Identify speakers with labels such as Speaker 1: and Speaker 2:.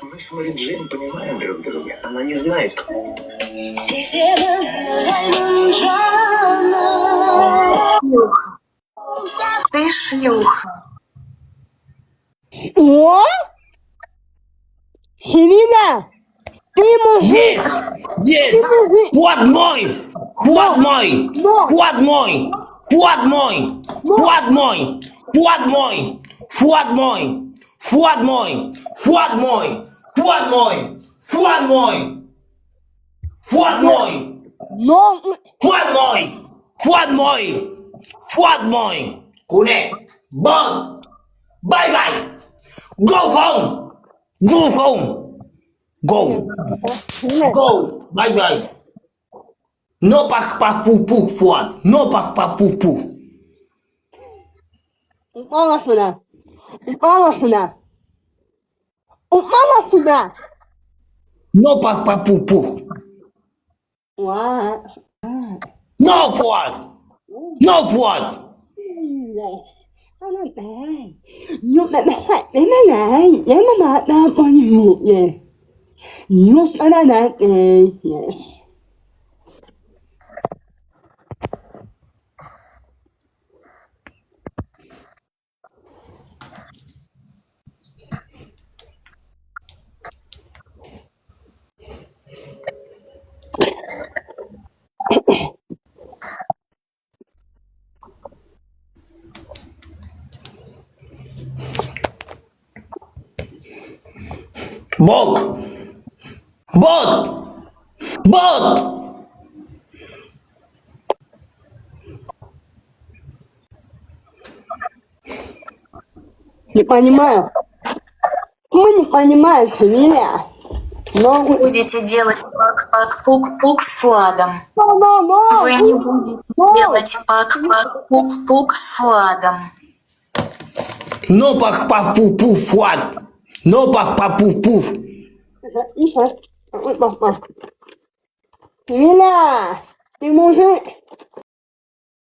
Speaker 1: Мы с Мэри Джейн понимаем друг друга. Она не знает, кто.
Speaker 2: Шлюха. Ты шлюха.
Speaker 3: Что? Селина, ты мужик!
Speaker 4: Есть! Есть! Вход мой! Вход мой! Вход мой! Вход мой! Вход мой! Вход мой! Вход мой! Вход мой! Вход мой! Вход мой! Вход мой! Вход мой!
Speaker 3: Но...
Speaker 4: Вход мой! Вход мой! Vượt mồi cú nè bơm bay gầy go không go không go go bay gầy no pa pu pu vượt no pa pu pu
Speaker 3: Упала сюда! Упала сюда! Упала сюда!
Speaker 4: no pa pu pu
Speaker 3: 와.
Speaker 4: no vượt no vượt
Speaker 3: Nó này, nhưng mà phải đến đây này, nếu mà nó bao nhiêu vậy? Nhưng mà nó này,
Speaker 4: bot bot bot
Speaker 3: не понимаю. Мы не понимаем, Селина. Но...
Speaker 2: Будете делать пак-пак-пук-пук с Фуадом.
Speaker 3: Но!
Speaker 2: Вы не будете делать пак-пак-пук-пук с Фуадом.
Speaker 4: no pa pu pu vượt no pa pu pu
Speaker 3: Селина, ты мужик.